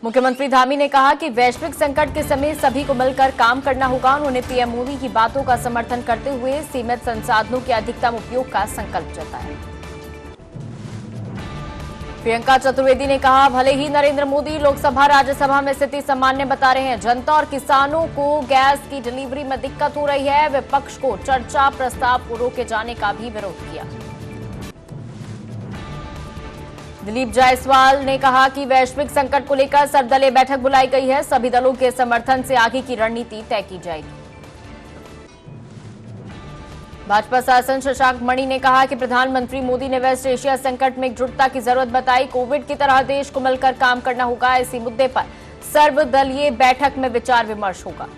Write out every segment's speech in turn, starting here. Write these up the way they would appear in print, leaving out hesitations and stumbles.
मुख्यमंत्री धामी ने कहा कि वैश्विक संकट के समय सभी को मिलकर काम करना होगा। उन्होंने पीएम मोदी की बातों का समर्थन करते हुए सीमित संसाधनों के अधिकतम उपयोग का संकल्प जताया। प्रियंका चतुर्वेदी ने कहा, भले ही नरेंद्र मोदी लोकसभा राज्यसभा में स्थिति सामान्य बता रहे हैं, जनता और किसानों को गैस की डिलीवरी में दिक्कत हो रही है। विपक्ष को चर्चा प्रस्ताव को रोके जाने का भी विरोध किया। दिलीप जायसवाल ने कहा कि वैश्विक संकट को लेकर सर्वदलीय बैठक बुलाई गई है। सभी दलों के समर्थन से आगे की रणनीति तय की जाएगी। भाजपा सांसद शशांक मणि ने कहा कि प्रधानमंत्री मोदी ने वेस्ट एशिया संकट में एकजुटता की जरूरत बताई। कोविड की तरह देश को मिलकर काम करना होगा। इसी मुद्दे पर सर्वदलीय बैठक में विचार विमर्श होगा।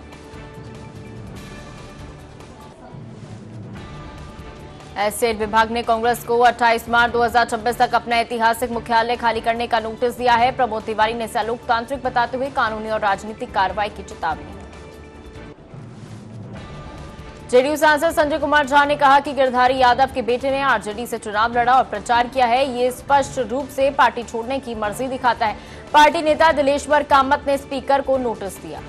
एस्टेट विभाग ने कांग्रेस को 28 मार्च 2026 तक अपना ऐतिहासिक मुख्यालय खाली करने का नोटिस दिया है। प्रमोद तिवारी ने इसे लोकतांत्रिक बताते हुए कानूनी और राजनीतिक कार्रवाई की चेतावनी दी। जेडीयू सांसद संजय कुमार झा ने कहा कि गिरधारी यादव के बेटे ने आरजेडी से चुनाव लड़ा और प्रचार किया है। ये स्पष्ट रूप से पार्टी छोड़ने की मर्जी दिखाता है। पार्टी नेता दिलेश्वर कामत ने स्पीकर को नोटिस दिया।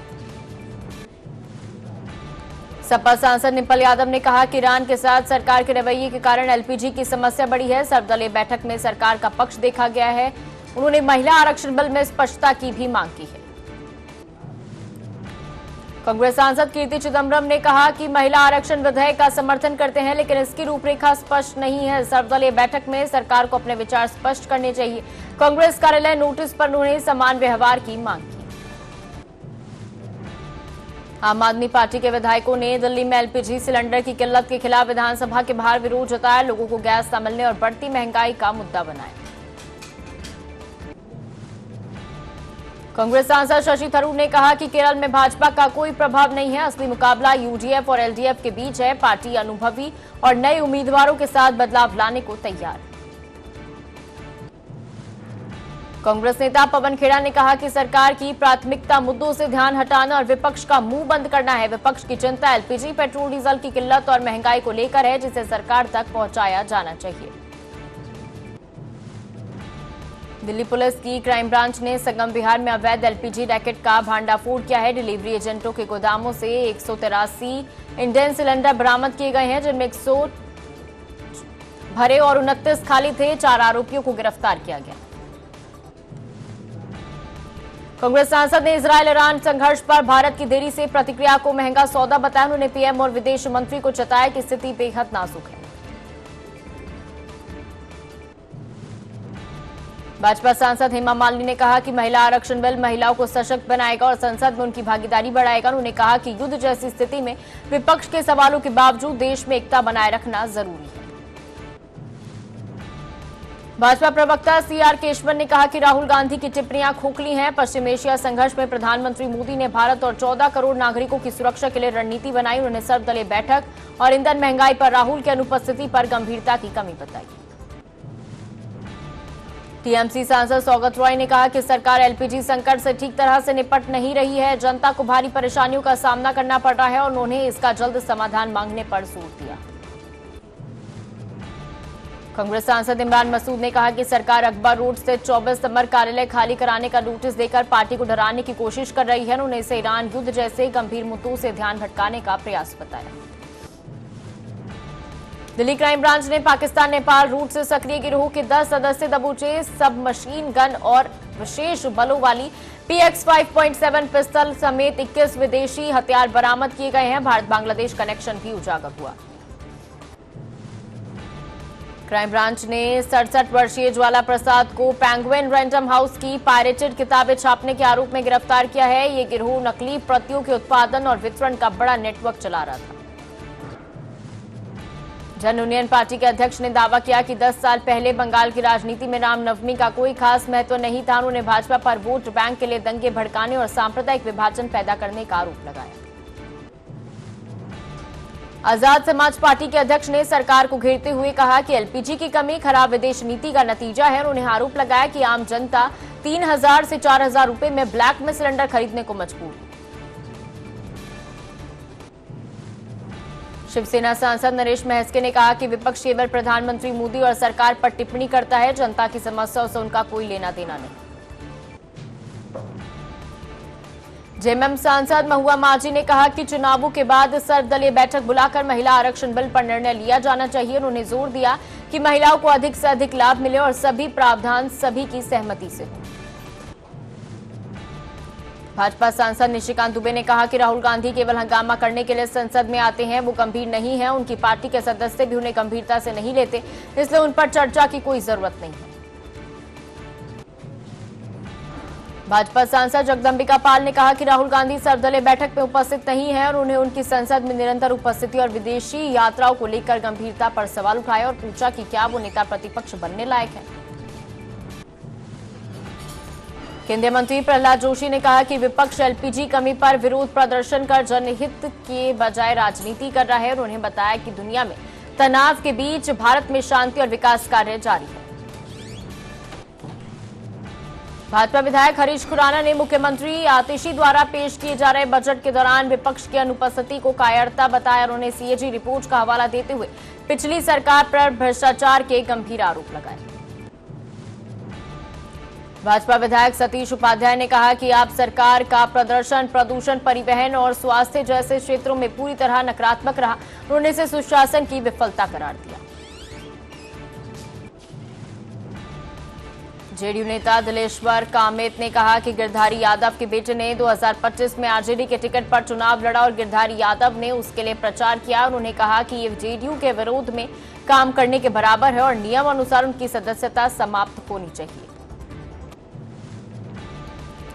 सपा सांसद निपल यादव ने कहा कि ईरान के साथ सरकार के रवैये के कारण एलपीजी की समस्या बढ़ी है। सर्वदलीय बैठक में सरकार का पक्ष देखा गया है। उन्होंने महिला आरक्षण बिल में स्पष्टता की भी मांग की है। कांग्रेस सांसद कीर्ति चिदम्बरम ने कहा कि महिला आरक्षण विधेयक का समर्थन करते हैं, लेकिन इसकी रूपरेखा स्पष्ट नहीं है। सर्वदलीय बैठक में सरकार को अपने विचार स्पष्ट करने चाहिए। कांग्रेस कार्यालय नोटिस पर उन्होंने समान व्यवहार की मांग की। आम आदमी पार्टी के विधायकों ने दिल्ली में एलपीजी सिलेंडर की किल्लत के खिलाफ विधानसभा के बाहर विरोध जताया। लोगों को गैस न मिलने और बढ़ती महंगाई का मुद्दा बनाया। कांग्रेस सांसद शशि थरूर ने कहा कि केरल में भाजपा का कोई प्रभाव नहीं है। असली मुकाबला यूडीएफ और एलडीएफ के बीच है। पार्टी अनुभवी और नए उम्मीदवारों के साथ बदलाव लाने को तैयार है। कांग्रेस नेता पवन खेड़ा ने कहा कि सरकार की प्राथमिकता मुद्दों से ध्यान हटाना और विपक्ष का मुंह बंद करना है। विपक्ष की चिंता एलपीजी, पेट्रोल डीजल की किल्लत और महंगाई को लेकर है, जिसे सरकार तक पहुंचाया जाना चाहिए। दिल्ली पुलिस की क्राइम ब्रांच ने संगम बिहार में अवैध एलपीजी रैकेट का भांडाफोड़ किया है। डिलीवरी एजेंटों के गोदामों से 183 इंडेन सिलेंडर बरामद किए गए हैं, जिनमें 100 भरे और 29 खाली थे। 4 आरोपियों को गिरफ्तार किया गया। कांग्रेस सांसद ने इजरायल ईरान संघर्ष पर भारत की देरी से प्रतिक्रिया को महंगा सौदा बताया। उन्होंने पीएम और विदेश मंत्री को चेताया कि स्थिति बेहद नाजुक है। भाजपा सांसद हेमा मालिनी ने कहा कि महिला आरक्षण बिल महिलाओं को सशक्त बनाएगा और संसद में उनकी भागीदारी बढ़ाएगा। उन्होंने कहा कि युद्ध जैसी स्थिति में विपक्ष के सवालों के बावजूद देश में एकता बनाए रखना जरूरी है। भाजपा प्रवक्ता सीआर केशवन ने कहा कि राहुल गांधी की टिप्पणियां खोखली हैं। पश्चिम एशिया संघर्ष में प्रधानमंत्री मोदी ने भारत और 14 करोड़ नागरिकों की सुरक्षा के लिए रणनीति बनाई। उन्होंने सर्वदलीय बैठक और ईंधन महंगाई पर राहुल की अनुपस्थिति पर गंभीरता की कमी बताई। टीएमसी सांसद सौगत रॉय ने कहा कि सरकार एलपीजी संकट से ठीक तरह से निपट नहीं रही है। जनता को भारी परेशानियों का सामना करना पड़ रहा है और उन्होंने इसका जल्द समाधान मांगने पर जोर दिया। कांग्रेस सांसद इमरान मसूद ने कहा कि सरकार अकबर रोड स्थित 24 नंबर कार्यालय खाली कराने का नोटिस देकर पार्टी को डराने की कोशिश कर रही है। उन्होंने इसे ईरान युद्ध जैसे गंभीर मुद्दों से ध्यान भटकाने का प्रयास बताया। दिल्ली क्राइम ब्रांच ने पाकिस्तान नेपाल रूट से सक्रिय गिरोह के 10 सदस्य दबोचे। सब मशीन गन और विशेष बलों वाली PX 5.7 पिस्टल समेत 21 विदेशी हथियार बरामद किए गए हैं। भारत बांग्लादेश कनेक्शन भी उजागर हुआ। क्राइम ब्रांच ने 67 वर्षीय ज्वाला प्रसाद को पेंगुइन रैंडम हाउस की पायरेटेड किताबें छापने के आरोप में गिरफ्तार किया है। ये गिरोह नकली प्रतियों के उत्पादन और वितरण का बड़ा नेटवर्क चला रहा था। जन यूनियन पार्टी के अध्यक्ष ने दावा किया कि 10 साल पहले बंगाल की राजनीति में रामनवमी का कोई खास महत्व नहीं था। उन्होंने भाजपा पर वोट बैंक के लिए दंगे भड़काने और सांप्रदायिक विभाजन पैदा करने का आरोप लगाया। आजाद समाज पार्टी के अध्यक्ष ने सरकार को घेरते हुए कहा कि एलपीजी की कमी खराब विदेश नीति का नतीजा है। उन्होंने आरोप लगाया कि आम जनता 3000 से 4000 रुपए में ब्लैक में सिलेंडर खरीदने को मजबूर है। शिवसेना सांसद नरेश महस्के ने कहा कि विपक्ष केवल प्रधानमंत्री मोदी और सरकार पर टिप्पणी करता है। जनता की समस्याओं से उनका कोई लेना देना नहीं। जेएमएम सांसद महुआ माझी ने कहा कि चुनावों के बाद सर्वदलीय बैठक बुलाकर महिला आरक्षण बिल पर निर्णय लिया जाना चाहिए। उन्होंने जोर दिया कि महिलाओं को अधिक से अधिक लाभ मिले और सभी प्रावधान सभी की सहमति से हो। भाजपा सांसद निशिकांत दुबे ने कहा कि राहुल गांधी केवल हंगामा करने के लिए संसद में आते हैं, वो गंभीर नहीं है। उनकी पार्टी के सदस्य भी उन्हें गंभीरता से नहीं लेते, इसलिए उन पर चर्चा की कोई जरूरत नहीं है। भाजपा सांसद जगदंबिका पाल ने कहा कि राहुल गांधी सर्वदलीय बैठक में उपस्थित नहीं है और उन्हें उनकी संसद में निरंतर उपस्थिति और विदेशी यात्राओं को लेकर गंभीरता पर सवाल उठाया और पूछा कि क्या वो नेता प्रतिपक्ष बनने लायक है। केंद्रीय मंत्री प्रहलाद जोशी ने कहा कि विपक्ष एलपीजी कमी पर विरोध प्रदर्शन कर जनहित के बजाय राजनीति कर रहा है और उन्हें बताया कि दुनिया में तनाव के बीच भारत में शांति और विकास कार्य जारी है। भाजपा विधायक हरीश खुराना ने मुख्यमंत्री आतिशी द्वारा पेश किए जा रहे बजट के दौरान विपक्ष की अनुपस्थिति को कायरता बताया और उन्हें सीएजी रिपोर्ट का हवाला देते हुए पिछली सरकार पर भ्रष्टाचार के गंभीर आरोप लगाए। भाजपा विधायक सतीश उपाध्याय ने कहा कि आप सरकार का प्रदर्शन प्रदूषण, परिवहन और स्वास्थ्य जैसे क्षेत्रों में पूरी तरह नकारात्मक रहा। उन्होंने इसे सुशासन की विफलता करार दिया। जेडीयू नेता दिलेश्वर कामेत ने कहा कि गिरधारी यादव के बेटे ने 2025 में आरजेडी के टिकट पर चुनाव लड़ा और गिरधारी यादव ने उसके लिए प्रचार किया। उन्होंने कहा कि ये जेडीयू के विरोध में काम करने के बराबर है और नियम अनुसार उनकी सदस्यता समाप्त होनी चाहिए।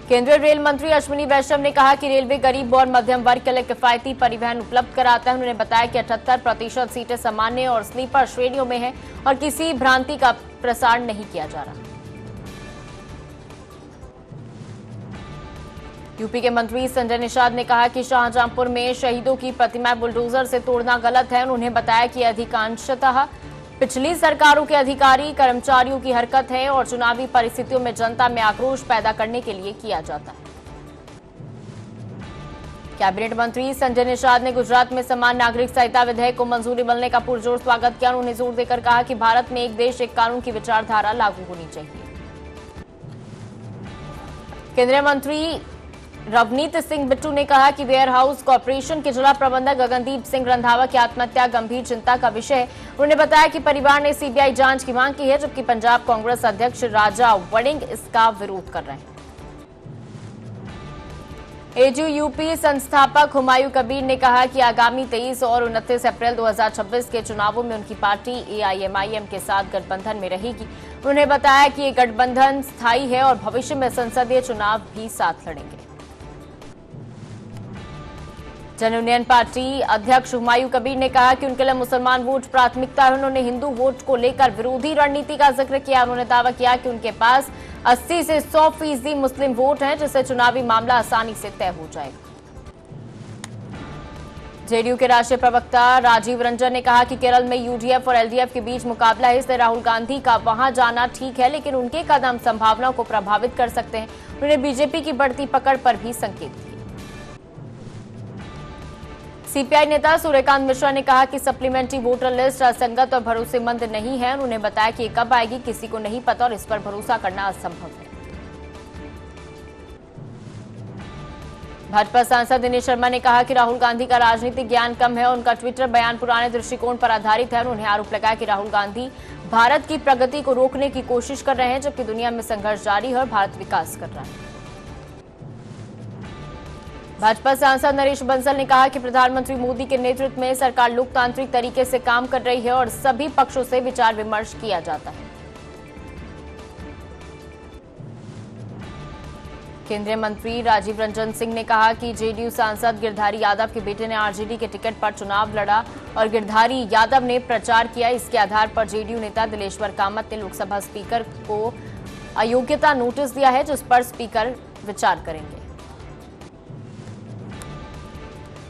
केंद्रीय रेल मंत्री अश्विनी वैष्णव ने कहा कि रेलवे गरीब और मध्यम वर्ग के लिए किफायती परिवहन उपलब्ध कराता है। उन्होंने बताया कि 78% सीटें सामान्य और स्लीपर श्रेणियों में हैं और किसी भ्रांति का प्रसार नहीं किया जा रहा। यूपी के मंत्री संजय निषाद ने कहा कि शाहजहांपुर में शहीदों की प्रतिमाएं बुलडोजर से तोड़ना गलत है। उन्होंने बताया कि अधिकांशतः पिछली सरकारों के अधिकारी कर्मचारियों की हरकत है और चुनावी परिस्थितियों में जनता में आक्रोश पैदा करने के लिए किया जाता है। कैबिनेट मंत्री संजय निषाद ने गुजरात में समान नागरिक संहिता विधेयक को मंजूरी मिलने का पुरजोर स्वागत किया। उन्होंने जोर देकर कहा कि भारत में एक देश एक कानून की विचारधारा लागू होनी चाहिए। केंद्रीय मंत्री रवनीत सिंह बिट्टू ने कहा कि वेयर हाउस कॉर्पोरेशन के जिला प्रबंधक गगनदीप सिंह रंधावा की आत्महत्या गंभीर चिंता का विषय है। उन्होंने बताया कि परिवार ने सीबीआई जांच की मांग की है, जबकि पंजाब कांग्रेस अध्यक्ष राजा वड़िंग इसका विरोध कर रहे हैं। एजेयू यूपी संस्थापक हुमायूं कबीर ने कहा कि आगामी 23 और 29 अप्रैल 2026 के चुनावों में उनकी पार्टी एआईएमआईएम के साथ गठबंधन में रहेगी। उन्होंने बताया कि ये गठबंधन स्थायी है और भविष्य में संसदीय चुनाव भी साथ लड़ेंगे। जन यूनियन पार्टी अध्यक्ष हुमायूं कबीर ने कहा कि उनके लिए मुसलमान वोट प्राथमिकता है। उन्होंने हिंदू वोट को लेकर विरोधी रणनीति का जिक्र किया। उन्होंने दावा किया कि उनके पास 80 से 100% मुस्लिम वोट हैं, जिससे चुनावी मामला आसानी से तय हो जाएगा। जेडीयू के राष्ट्रीय प्रवक्ता राजीव रंजन ने कहा कि केरल में यूडीएफ और एलडीएफ के बीच मुकाबला है, इसलिए राहुल गांधी का वहां जाना ठीक है, लेकिन उनके कदम संभावनाओं को प्रभावित कर सकते हैं। उन्होंने बीजेपी की बढ़ती पकड़ पर भी संकेत दिए। सीपीआई नेता सूर्यकांत मिश्रा ने कहा कि सप्लीमेंट्री वोटर लिस्ट असंगत और भरोसेमंद नहीं है। उन्होंने बताया कि ये कब आएगी किसी को नहीं पता और इस पर भरोसा करना असंभव है। भाजपा सांसद दिनेश शर्मा ने कहा कि राहुल गांधी का राजनीतिक ज्ञान कम है। उनका ट्विटर बयान पुराने दृष्टिकोण पर आधारित है। उन्होंने आरोप लगाया कि राहुल गांधी भारत की प्रगति को रोकने की कोशिश कर रहे हैं, जबकि दुनिया में संघर्ष जारी है और भारत विकास कर रहा है। भाजपा सांसद नरेश बंसल ने कहा कि प्रधानमंत्री मोदी के नेतृत्व में सरकार लोकतांत्रिक तरीके से काम कर रही है और सभी पक्षों से विचार विमर्श किया जाता है। केंद्रीय मंत्री राजीव रंजन सिंह ने कहा कि जेडीयू सांसद गिरधारी यादव के बेटे ने आरजेडी के टिकट पर चुनाव लड़ा और गिरधारी यादव ने प्रचार किया। इसके आधार पर जेडीयू नेता दिलेश्वर कामत ने लोकसभा स्पीकर को अयोग्यता नोटिस दिया है, जिस पर स्पीकर विचार करेंगे।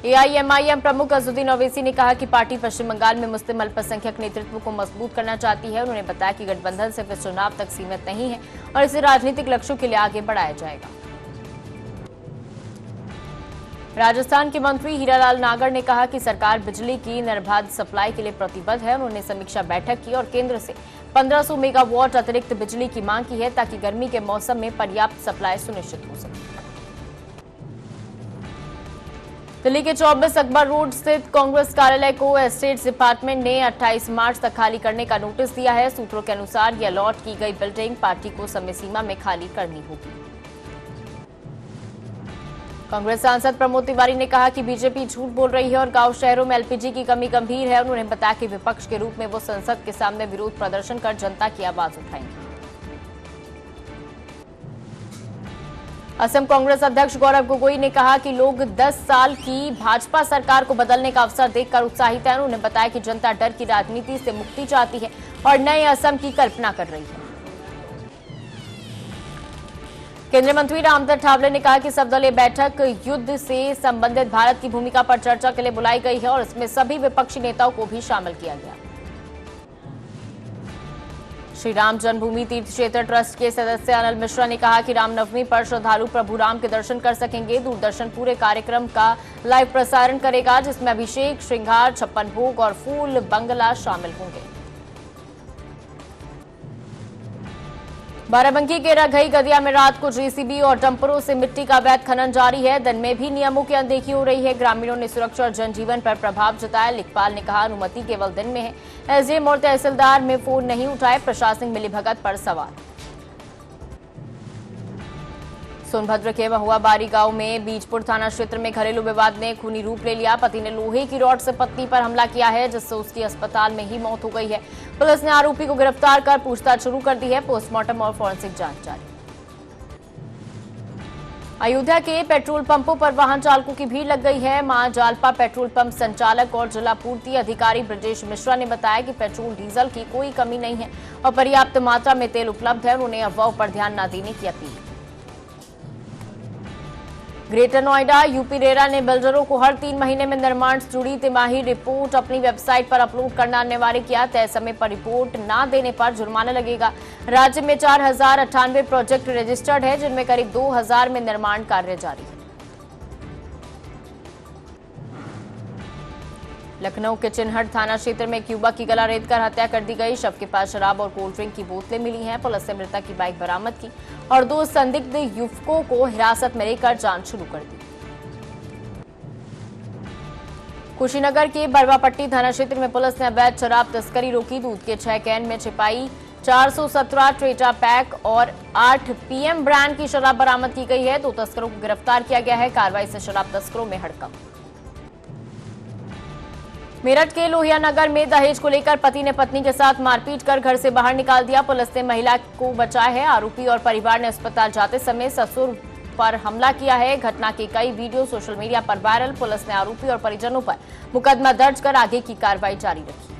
एआईएमआईएम प्रमुख अजुद्दीन ओवैसी ने कहा कि पार्टी पश्चिम बंगाल में मुस्लिम अल्पसंख्यक नेतृत्व को मजबूत करना चाहती है। उन्होंने बताया कि गठबंधन सिर्फ इस चुनाव तक सीमित नहीं है और इसे राजनीतिक लक्ष्यों के लिए आगे बढ़ाया जाएगा। राजस्थान के मंत्री हीरालाल नागर ने कहा कि सरकार बिजली की निर्बाध सप्लाई के लिए प्रतिबद्ध है। उन्होंने समीक्षा बैठक की और केंद्र से 1500 मेगावाट अतिरिक्त बिजली की मांग की है ताकि गर्मी के मौसम में पर्याप्त सप्लाई सुनिश्चित हो सके। दिल्ली के 24 अकबर रोड स्थित कांग्रेस कार्यालय को एस्टेट्स डिपार्टमेंट ने 28 मार्च तक खाली करने का नोटिस दिया है। सूत्रों के अनुसार यह अलॉट की गई बिल्डिंग पार्टी को समय सीमा में खाली करनी होगी। कांग्रेस सांसद प्रमोद तिवारी ने कहा कि बीजेपी झूठ बोल रही है और गांव शहरों में एलपीजी की कमी गंभीर है। उन्होंने बताया कि विपक्ष के रूप में वो संसद के सामने विरोध प्रदर्शन कर जनता की आवाज उठाएंगे। असम कांग्रेस अध्यक्ष गौरव गोगोई ने कहा कि लोग 10 साल की भाजपा सरकार को बदलने का अवसर देखकर उत्साहित हैं। उन्होंने बताया कि जनता डर की राजनीति से मुक्ति चाहती है और नए असम की कल्पना कर रही है। केंद्रीय मंत्री रामदास अठावले ने कहा कि सर्वदलीय बैठक युद्ध से संबंधित भारत की भूमिका पर चर्चा के लिए बुलाई गई है और इसमें सभी विपक्षी नेताओं को भी शामिल किया गया। श्री राम जन्मभूमि तीर्थ क्षेत्र ट्रस्ट के सदस्य अनिल मिश्रा ने कहा कि रामनवमी पर श्रद्धालु प्रभु राम के दर्शन कर सकेंगे। दूरदर्शन पूरे कार्यक्रम का लाइव प्रसारण करेगा, जिसमें अभिषेक, श्रृंगार, 56 भोग और फूल बंगला शामिल होंगे। बाराबंकी के रघई गदिया में रात को जेसीबी और डंपरों से मिट्टी का अवैध खनन जारी है। दिन में भी नियमों की अनदेखी हो रही है। ग्रामीणों ने सुरक्षा और जनजीवन पर प्रभाव जताया। लेखपाल ने कहा अनुमति केवल दिन में है। एसडीएम और तहसीलदार में फोन नहीं उठाए, प्रशासनिक मिलीभगत पर सवाल। सोनभद्र के महुआ बारी गांव में बीजपुर थाना क्षेत्र में घरेलू विवाद ने खूनी रूप ले लिया। पति ने लोहे की रॉड से पत्नी पर हमला किया है, जिससे उसकी अस्पताल में ही मौत हो गई है। पुलिस ने आरोपी को गिरफ्तार कर पूछताछ शुरू कर दी है। पोस्टमार्टम और फॉरेंसिक जांच जारी। अयोध्या के पेट्रोल पंपों पर वाहन चालकों की भीड़ लग गई है। मां जालपा पेट्रोल पंप संचालक और जिला पूर्ति अधिकारी ब्रजेश मिश्रा ने बताया कि पेट्रोल डीजल की कोई कमी नहीं है और पर्याप्त मात्रा में तेल उपलब्ध है। उन्होंने अफवाहों पर ध्यान न देने की appeal. Greater Noida UP RERA ने बिल्डरों को हर 3 महीने में निर्माण से जुड़ी तिमाही रिपोर्ट अपनी वेबसाइट पर अपलोड करना अनिवार्य किया। तय समय पर रिपोर्ट न देने पर जुर्माना लगेगा। राज्य में 4098 प्रोजेक्ट रजिस्टर्ड है, जिनमें करीब 2000 में निर्माण कार्य जारी है। लखनऊ के चिन्हट थाना क्षेत्र में एक युवक की गला रेतकर हत्या कर दी गई। शव के पास शराब और कोल्ड ड्रिंक की बोतलें मिली हैं। पुलिस ने मृतक की बाइक बरामद की और 2 संदिग्ध युवकों को हिरासत में लेकर जांच शुरू कर दी। कुशीनगर के बरवापट्टी थाना क्षेत्र में पुलिस ने अवैध शराब तस्करी रोकी। दूध के 6 कैन में छिपाई 417 ट्रेटा पैक और 8 पीएम ब्रांड की शराब बरामद की गई है। 2 तस्करों को गिरफ्तार किया गया है। कार्रवाई से शराब तस्करों में हड़कंप। मेरठ के लोहिया नगर में दहेज को लेकर पति ने पत्नी के साथ मारपीट कर घर से बाहर निकाल दिया। पुलिस ने महिला को बचाया है। आरोपी और परिवार ने अस्पताल जाते समय ससुर पर हमला किया है। घटना के कई वीडियो सोशल मीडिया पर वायरल। पुलिस ने आरोपी और परिजनों पर मुकदमा दर्ज कर आगे की कार्रवाई जारी रखी है।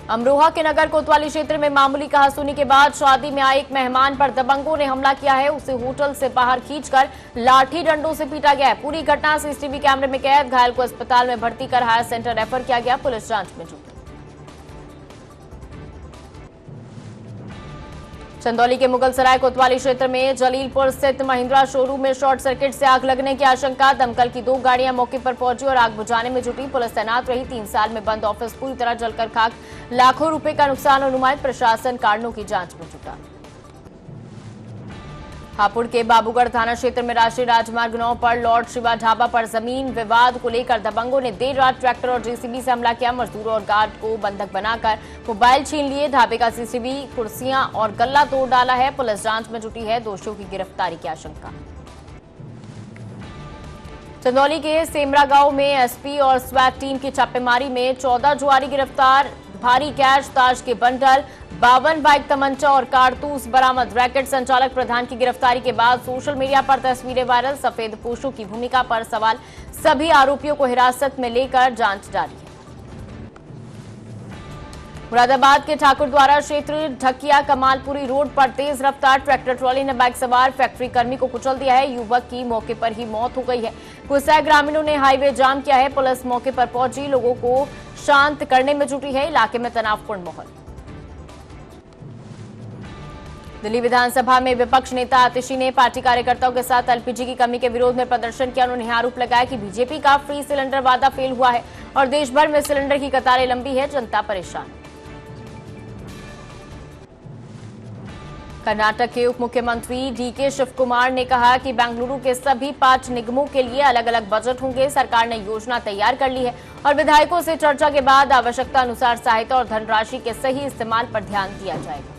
अमरोहा के नगर कोतवाली क्षेत्र में मामूली कहासुनी के बाद शादी में आए एक मेहमान पर दबंगों ने हमला किया है। उसे होटल से बाहर खींचकर लाठी डंडों से पीटा गया है। पूरी घटना सीसीटीवी कैमरे में कैद। घायल को अस्पताल में भर्ती कर हायर सेंटर रेफर किया गया। पुलिस जांच में जुटी। चंदौली के मुगलसराय कोतवाली क्षेत्र में जलीलपुर स्थित महिंद्रा शोरूम में शॉर्ट सर्किट से आग लगने की आशंका। दमकल की 2 गाड़ियां मौके पर पहुंची और आग बुझाने में जुटी। पुलिस तैनात रही। 3 साल में बंद ऑफिस पूरी तरह जलकर खाक। लाखों रुपए का नुकसान अनुमानित। प्रशासन कारणों की जांच में जुटा। हापुड़ के बाबूगढ़ थाना क्षेत्र में राष्ट्रीय राजमार्ग 9 पर लॉर्ड शिवा ढाबा पर जमीन विवाद को लेकर दबंगों ने देर रात ट्रैक्टर और जेसीबी से हमला किया। मजदूरों और गार्ड को बंधक बनाकर मोबाइल छीन लिए। ढाबे का सीसीटीवी, कुर्सियां और गल्ला तोड़ डाला है। पुलिस जांच में जुटी है। दोषियों की गिरफ्तारी की आशंका। चंदौली के सेमरा गांव में एसपी और स्वैट टीम की छापेमारी में 14 जुआरी गिरफ्तार। भारी कैश, ताश के बंडल, 52 बाइक, तमंचा और कारतूस बरामद। रैकेट संचालक प्रधान की गिरफ्तारी के बाद सोशल मीडिया पर तस्वीरें वायरल। सफेद पोशों की भूमिका पर सवाल। सभी आरोपियों को हिरासत में लेकर जांच जारी है। मुरादाबाद के ठाकुरद्वारा क्षेत्र ढकिया कमालपुरी रोड पर तेज रफ्तार ट्रैक्टर ट्रॉली ने बाइक सवार फैक्ट्री कर्मी को कुचल दिया है। युवक की मौके पर ही मौत हो गई है। गुस्साए ग्रामीणों ने हाईवे जाम किया है। पुलिस मौके पर पहुंची लोगों को शांत करने में जुटी है। इलाके में तनावपूर्ण माहौल। दिल्ली विधानसभा में विपक्ष नेता आतिशी ने पार्टी कार्यकर्ताओं के साथ एलपीजी की कमी के विरोध में प्रदर्शन किया। उन्होंने आरोप लगाया कि बीजेपी का फ्री सिलेंडर वादा फेल हुआ है और देश भर में सिलेंडर की कतारें लंबी है। जनता परेशान। कर्नाटक के उप मुख्यमंत्री डीके शिव कुमार ने कहा कि बेंगलुरु के सभी 5 निगमों के लिए अलग अलग बजट होंगे। सरकार ने योजना तैयार कर ली है और विधायकों से चर्चा के बाद आवश्यकता अनुसार सहायता और धनराशि के सही इस्तेमाल पर ध्यान दिया जाएगा।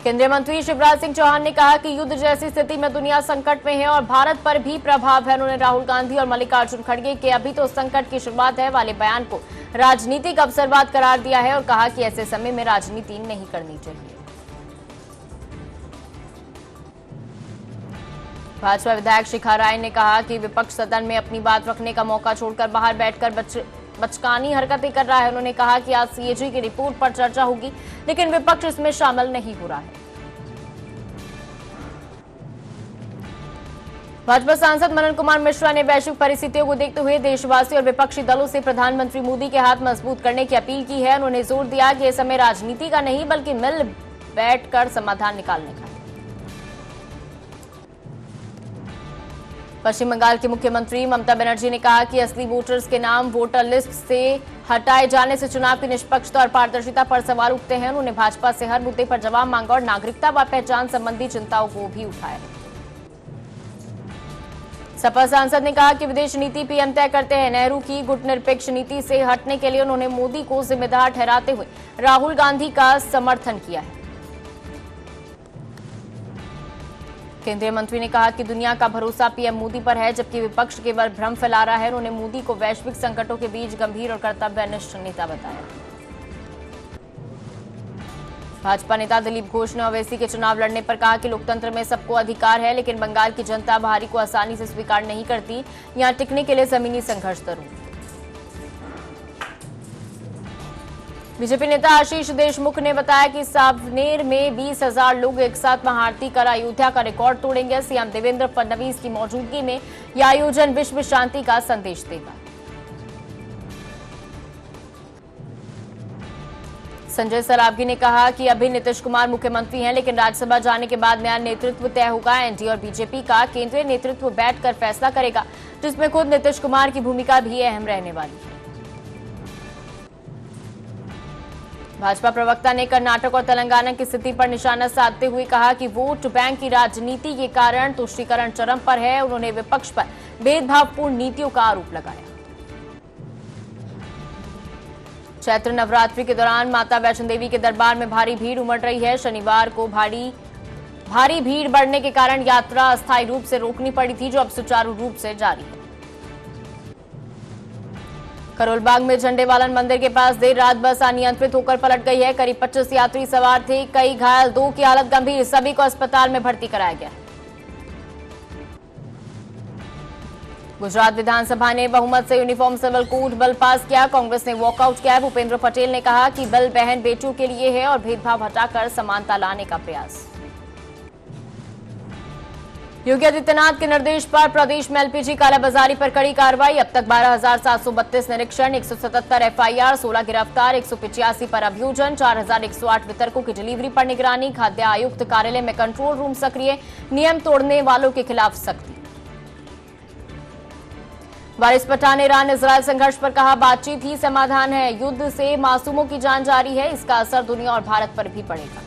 केंद्रीय मंत्री शिवराज सिंह चौहान ने कहा कि युद्ध जैसी स्थिति में दुनिया संकट में है और भारत पर भी प्रभाव है। उन्होंने राहुल गांधी और मल्लिकार्जुन खड़गे के अभी तो संकट की शुरुआत है वाले बयान को राजनीतिक अवसरवाद करार दिया है और कहा कि ऐसे समय में राजनीति नहीं करनी चाहिए। भाजपा विधायक शिखा राय ने कहा कि विपक्ष सदन में अपनी बात रखने का मौका छोड़कर बाहर बैठकर बचकानी हरकतें कर रहा है। उन्होंने कहा कि आज सीएजी की रिपोर्ट पर चर्चा होगी, लेकिन विपक्ष इसमें शामिल नहीं हो रहा है। भाजपा सांसद मनन कुमार मिश्रा ने वैश्विक परिस्थितियों को देखते हुए देशवासी और विपक्षी दलों से प्रधानमंत्री मोदी के हाथ मजबूत करने की अपील की है। उन्होंने जोर दिया कि यह समय राजनीति का नहीं बल्कि मिल बैठकर समाधान निकालने का है। पश्चिम बंगाल की मुख्यमंत्री ममता बनर्जी ने कहा कि असली वोटर्स के नाम वोटर लिस्ट से हटाए जाने से चुनाव की निष्पक्षता और पारदर्शिता पर सवाल उठते हैं। उन्होंने भाजपा से हर मुद्दे पर जवाब मांगा और नागरिकता व पहचान संबंधी चिंताओं को भी उठाया। सपा सांसद ने कहा कि विदेश नीति पीएम तय करते हैं। नेहरू की गुटनिरपेक्ष नीति से हटने के लिए उन्होंने मोदी को जिम्मेदार ठहराते हुए राहुल गांधी का समर्थन किया है। केंद्रीय मंत्री ने कहा कि दुनिया का भरोसा पीएम मोदी पर है, जबकि विपक्ष केवल भ्रम फैला रहा है। उन्होंने मोदी को वैश्विक संकटों के बीच गंभीर और कर्तव्यनिष्ठ नेता बताया। भाजपा नेता दिलीप घोष ने ओवैसी के चुनाव लड़ने पर कहा कि लोकतंत्र में सबको अधिकार है, लेकिन बंगाल की जनता बाहरी को आसानी से स्वीकार नहीं करती। यहां टिकने के लिए जमीनी संघर्ष जरूरी। बीजेपी नेता आशीष देशमुख ने बताया कि सावनेर में 20,000 लोग एक साथ महाआरती कर अयोध्या का रिकॉर्ड तोड़ेंगे। सीएम देवेंद्र फडणवीस की मौजूदगी में यह आयोजन विश्व शांति का संदेश देगा। संजय सरावगी ने कहा कि अभी नीतीश कुमार मुख्यमंत्री हैं, लेकिन राज्यसभा जाने के बाद नया नेतृत्व तय होगा। एनडीए और बीजेपी का केंद्रीय नेतृत्व बैठकर फैसला करेगा, जिसमें खुद नीतीश कुमार की भूमिका भी अहम रहने वाली है। भाजपा प्रवक्ता ने कर्नाटक और तेलंगाना की स्थिति पर निशाना साधते हुए कहा कि वोट बैंक की राजनीति के कारण तुष्टीकरण चरम पर है। उन्होंने विपक्ष पर भेदभावपूर्ण नीतियों का आरोप लगाया। चैत्र नवरात्रि के दौरान माता वैष्णो देवी के दरबार में भारी भीड़ उमड़ रही है। शनिवार को भारी भीड़ बढ़ने के कारण यात्रा अस्थायी रूप से रोकनी पड़ी थी, जो अब सुचारू रूप से जारी है। करोलबाग में झंडेवालन मंदिर के पास देर रात बस अनियंत्रित होकर पलट गई है। करीब 25 यात्री सवार थे, कई घायल, 2 की हालत गंभीर। सभी को अस्पताल में भर्ती कराया गया। गुजरात विधानसभा ने बहुमत से uniform civil code bill pass किया। कांग्रेस ने वॉकआउट किया। भूपेंद्र पटेल ने कहा कि बिल बहन बेटियों के लिए है और भेदभाव हटाकर समानता लाने का प्रयास। योगी आदित्यनाथ के निर्देश पर प्रदेश में एलपीजी कालाबाजारी पर कड़ी कार्रवाई। अब तक 12,732 निरीक्षण, 177 एफआईआर, 16 गिरफ्तार, 185 पर अभियोजन, 4,108 वितरकों की डिलीवरी पर निगरानी। खाद्य आयुक्त कार्यालय में कंट्रोल रूम सक्रिय, नियम तोड़ने वालों के खिलाफ सख्ती। वारिस पठान ने ईरान इजरायल संघर्ष पर कहा बातचीत ही समाधान है। युद्ध से मासूमों की जान जा रही है, इसका असर दुनिया और भारत पर भी पड़ेगा।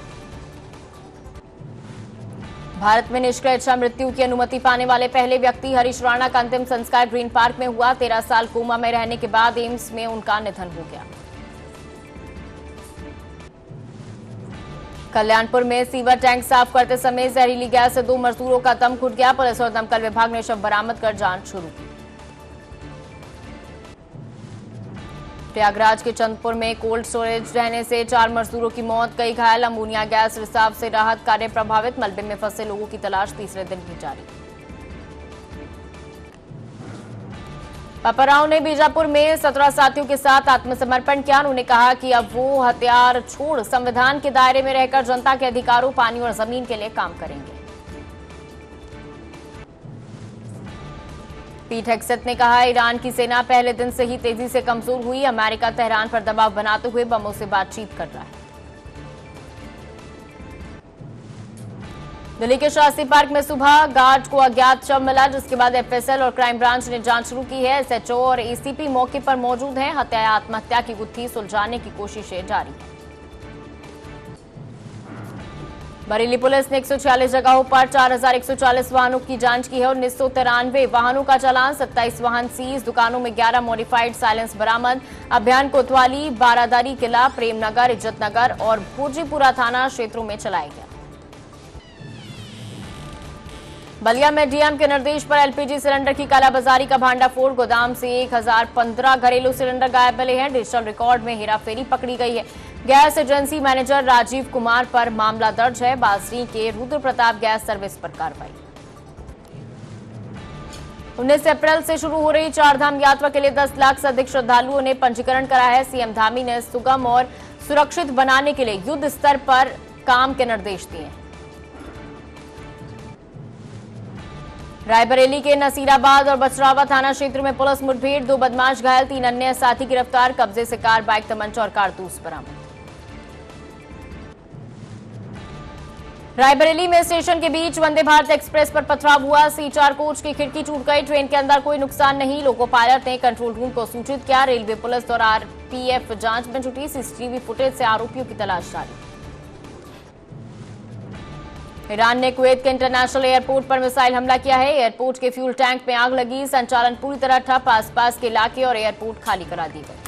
भारत में निष्क्रिय इच्छा मृत्यु की अनुमति पाने वाले पहले व्यक्ति हरीश राणा का अंतिम संस्कार ग्रीन पार्क में हुआ। 13 साल कोमा में रहने के बाद एम्स में उनका निधन हो गया। कल्याणपुर में सीवर टैंक साफ करते समय जहरीली गैस से 2 मजदूरों का दम घुट गया। पुलिस और दमकल विभाग ने शव बरामद कर जांच शुरू की। प्रयागराज के चंदपुर में कोल्ड स्टोरेज रहने से 4 मजदूरों की मौत, कई घायल। अमोनिया गैस रिसाव से राहत कार्य प्रभावित। मलबे में फंसे लोगों की तलाश तीसरे दिन भी जारी। पापाराव ने बीजापुर में 17 साथियों के साथ आत्मसमर्पण किया। उन्होंने कहा कि अब वो हथियार छोड़ संविधान के दायरे में रहकर जनता के अधिकारों, पानी और जमीन के लिए काम करेंगे। पीट हेग्सेथ ने कहा ईरान की सेना पहले दिन से ही तेजी से कमजोर हुई। अमेरिका तेहरान पर दबाव बनाते हुए बमों से बातचीत कर रहा है। दिल्ली के शास्त्री पार्क में सुबह गार्ड को अज्ञात शव मिला, जिसके बाद एफएसएल और क्राइम ब्रांच ने जांच शुरू की है। एसएचओ और एसीपी मौके पर मौजूद हैं। हत्या या आत्महत्या की गुत्थी सुलझाने की कोशिशें जारी है। बरेली पुलिस ने 146 जगहों पर 4140 वाहनों की जांच की है। 1993 वाहनों का चालान, 27 वाहन सीज, दुकानों में 11 मॉडिफाइड साइलेंस बरामद। अभियान कोतवाली, बारादारी किला, प्रेमनगर, इज्जतनगर और भोजीपुरा थाना क्षेत्रों में चलाया गया। बलिया में डीएम के निर्देश पर एलपीजी सिलेंडर की कालाबाजारी का भांडाफोड़, गोदाम से 1015 घरेलू सिलेंडर गायब मिले हैं। डिजिटल रिकॉर्ड में हेराफेरी पकड़ी गई है। Gas agency manager Rajiv Kumar पर मामला दर्ज है। बासरी के रुद्र प्रताप गैस सर्विस पर कार्रवाई। 19 अप्रैल से शुरू हो रही चारधाम यात्रा के लिए 10 लाख से अधिक श्रद्धालुओं ने पंजीकरण कराया है। सीएम धामी ने सुगम और सुरक्षित बनाने के लिए युद्ध स्तर पर काम के निर्देश दिए। रायबरेली के नसीराबाद और बचरावा थाना क्षेत्र में पुलिस मुठभेड़, 2 बदमाश घायल, 3 अन्य साथी गिरफ्तार। कब्जे से कार, बाइक, तमंचा और कारतूस बरामद। रायबरेली में स्टेशन के बीच वंदे भारत एक्सप्रेस पर पथराव हुआ। C4 कोच की खिड़की टूट गई। ट्रेन के अंदर कोई नुकसान नहीं। लोको पायलट ने कंट्रोल रूम को सूचित किया। रेलवे पुलिस और आरपीएफ जांच में जुटी। सीसीटीवी फुटेज से आरोपियों की तलाश जारी। ईरान ने कुवैत के इंटरनेशनल एयरपोर्ट पर मिसाइल हमला किया है। एयरपोर्ट के फ्यूल टैंक में आग लगी। संचालन पूरी तरह ठप। आसपास के इलाके और एयरपोर्ट खाली करा दिए गए।